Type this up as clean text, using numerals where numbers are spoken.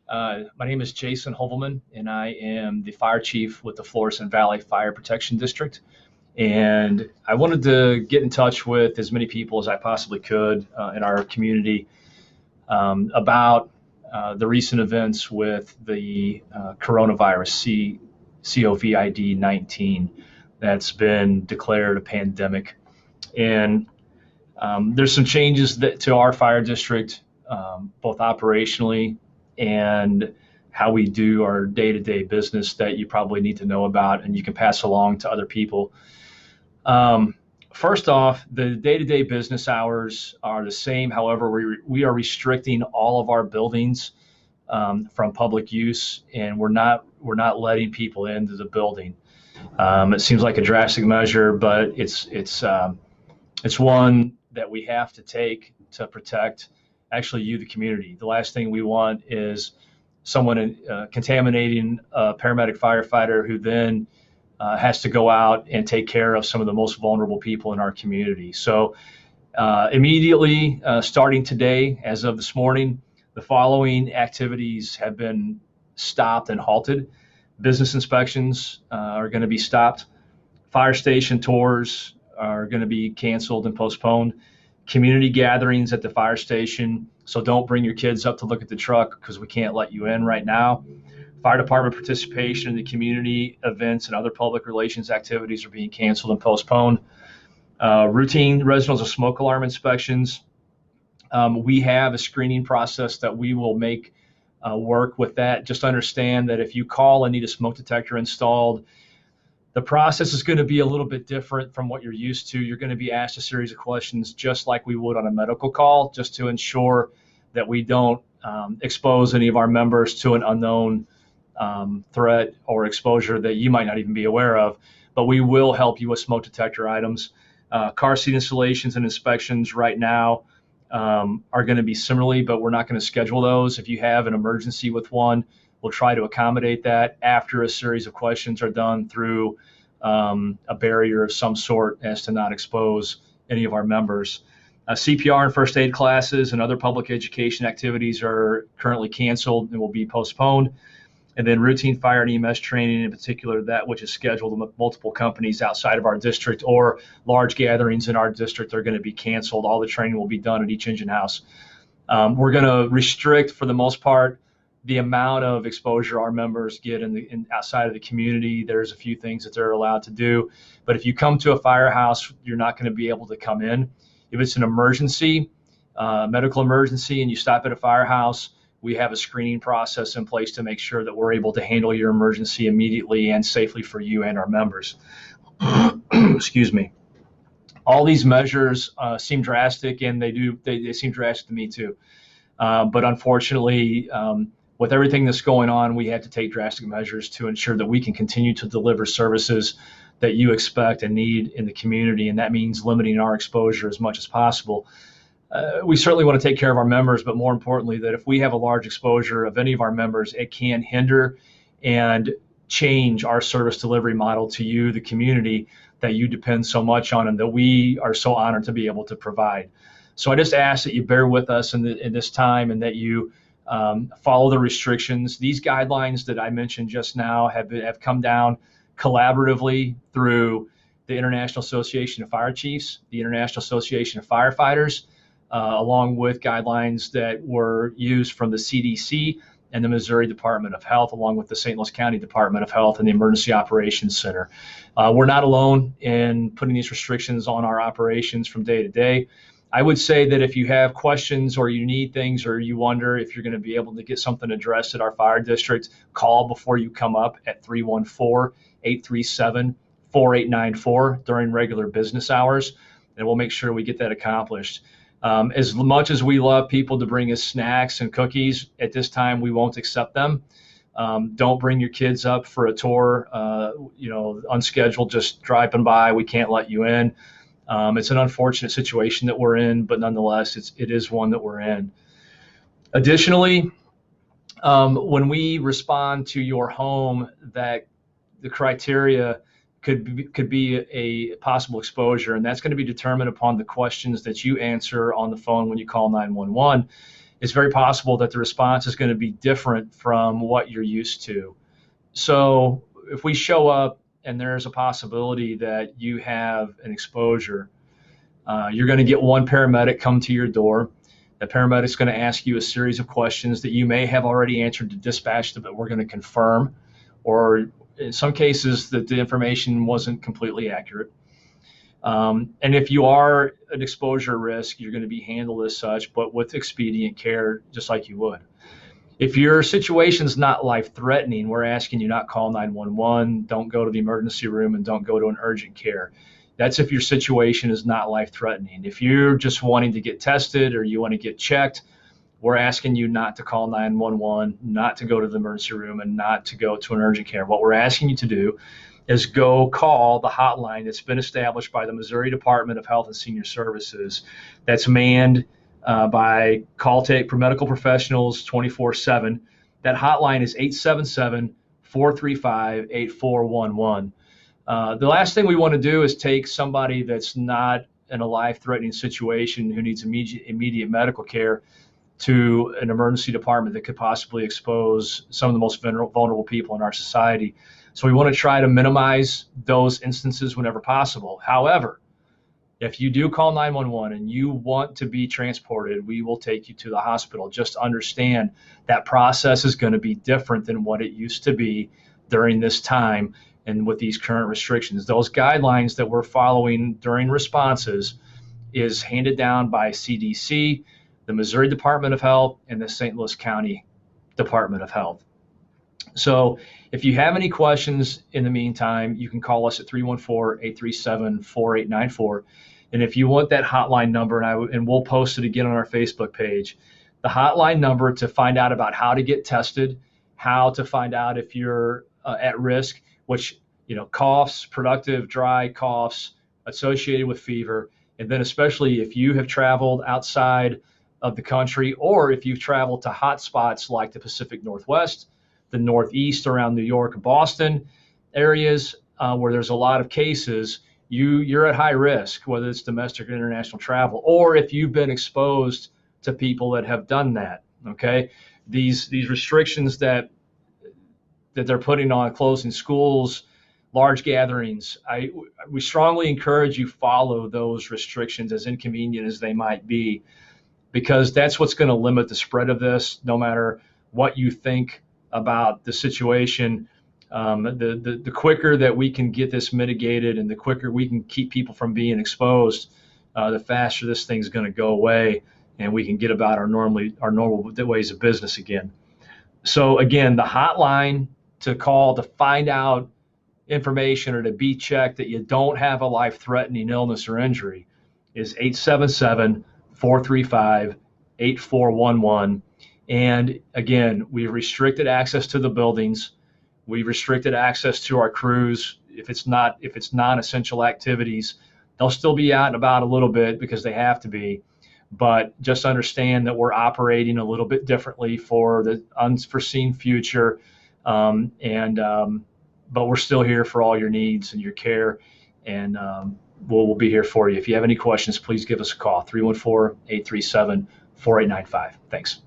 My name is Jason Hovelman, and I am the fire chief with the Florissant Valley Fire Protection District. And I wanted to get in touch with as many people as I possibly could in our community about the recent events with the coronavirus, COVID-19, that's been declared a pandemic. And there's some changes to our fire district, both operationally and how we do our day-to-day business that you probably need to know about and you can pass along to other people. First off, the day-to-day business hours are the same. However, we are restricting all of our buildings from public use, and we're not letting people into the building. It seems like a drastic measure, but it's one that we have to take to protect actually you, the community. The last thing we want is someone contaminating a paramedic firefighter who then has to go out and take care of some of the most vulnerable people in our community. So immediately starting today, as of this morning, the following activities have been stopped and halted. Business inspections are going to be stopped. Fire station tours are going to be canceled and postponed. Community gatherings at the fire station, so don't bring your kids up to look at the truck because we can't let you in right now. Fire department participation in the community events and other public relations activities are being canceled and postponed. Routine residential smoke alarm inspections. We have a screening process that we will make work with that. Just understand that if you call and need a smoke detector installed, the process is going to be a little bit different from what you're used to. You're going to be asked a series of questions just like we would on a medical call, just to ensure that we don't expose any of our members to an unknown threat or exposure that you might not even be aware of. But we will help you with smoke detector items. Car seat installations and inspections right now are going to be similarly, but we're not going to schedule those. If you have an emergency with one, we'll try to accommodate that after a series of questions are done through a barrier of some sort as to not expose any of our members. CPR and first aid classes and other public education activities are currently canceled and will be postponed. And then routine fire and EMS training, in particular, that which is scheduled with multiple companies outside of our district or large gatherings in our district, are going to be canceled. All the training will be done at each engine house. We're going to restrict, for the most part, the amount of exposure our members get outside of the community. There's a few things that they're allowed to do, but if you come to a firehouse, you're not going to be able to come in. If it's an emergency, medical emergency, and you stop at a firehouse, we have a screening process in place to make sure that we're able to handle your emergency immediately and safely for you and our members. Excuse me. All these measures seem drastic, and they seem drastic to me too. But unfortunately, with everything that's going on, we have to take drastic measures to ensure that we can continue to deliver services that you expect and need in the community, and that means limiting our exposure as much as possible. We certainly want to take care of our members, but more importantly, that if we have a large exposure of any of our members, it can hinder and change our service delivery model to you, the community, that you depend so much on and that we are so honored to be able to provide. So I just ask that you bear with us in this time and that you follow the restrictions. These guidelines that I mentioned just now have come down collaboratively through the International Association of Fire Chiefs, the International Association of Firefighters, along with guidelines that were used from the CDC and the Missouri Department of Health, along with the St. Louis County Department of Health and the Emergency Operations Center. We're not alone in putting these restrictions on our operations from day to day. I would say that if you have questions or you need things or you wonder if you're going to be able to get something addressed at our fire district, call before you come up at 314-837-4894 during regular business hours, and we'll make sure we get that accomplished. As much as we love people to bring us snacks and cookies, at this time we won't accept them. Don't bring your kids up for a tour, unscheduled, just driving by. We can't let you in. It's an unfortunate situation that we're in, but nonetheless, it is one that we're in. Additionally, when we respond to your home, that the criteria could be a possible exposure, and that's going to be determined upon the questions that you answer on the phone when you call 911. it's very possible that the response is going to be different from what you're used to. So if we show up and there's a possibility that you have an exposure, you're going to get one paramedic come to your door. The paramedic's going to ask you a series of questions that you may have already answered to dispatch, but we're going to confirm, or in some cases that the information wasn't completely accurate. And if you are an exposure risk, you're going to be handled as such, but with expedient care, just like you would. If your situation's not life-threatening, we're asking you not call 911, don't go to the emergency room, and don't go to an urgent care. That's if your situation is not life-threatening. If you're just wanting to get tested or you want to get checked, we're asking you not to call 911, not to go to the emergency room, and not to go to an urgent care. What we're asking you to do is go call the hotline that's been established by the Missouri Department of Health and Senior Services, that's manned by call take for medical professionals 24/7. That hotline is 877-435-8411. The last thing we want to do is take somebody that's not in a life-threatening situation who needs immediate medical care to an emergency department that could possibly expose some of the most vulnerable people in our society. So we want to try to minimize those instances whenever possible. However, if you do call 911 and you want to be transported, we will take you to the hospital. Just understand that process is going to be different than what it used to be during this time and with these current restrictions. Those guidelines that we're following during responses is handed down by CDC, the Missouri Department of Health, and the St. Louis County Department of Health. So if you have any questions in the meantime, you can call us at 314-837-4894. And if you want that hotline number, and we'll post it again on our Facebook page, the hotline number to find out about how to get tested, how to find out if you're at risk, which, coughs, productive, dry coughs associated with fever, and then especially if you have traveled outside of the country, or if you've traveled to hot spots like the Pacific Northwest, the Northeast around New York, Boston areas where there's a lot of cases, you're at high risk, whether it's domestic or international travel, or if you've been exposed to people that have done that. Okay, these restrictions that they're putting on closing schools, large gatherings, we strongly encourage you follow those restrictions, as inconvenient as they might be, because that's what's going to limit the spread of this. No matter what you think about the situation, the quicker that we can get this mitigated and the quicker we can keep people from being exposed, the faster this thing's going to go away and we can get about our normal ways of business again. So again, the hotline to call to find out information or to be checked that you don't have a life-threatening illness or injury is 877-435-8411. And again, we've restricted access to the buildings. We've restricted access to our crews. If it's non-essential activities, they'll still be out and about a little bit because they have to be. But just understand that we're operating a little bit differently for the unforeseen future. But we're still here for all your needs and your care. And we'll be here for you. If you have any questions, please give us a call, 314-837-4895. Thanks.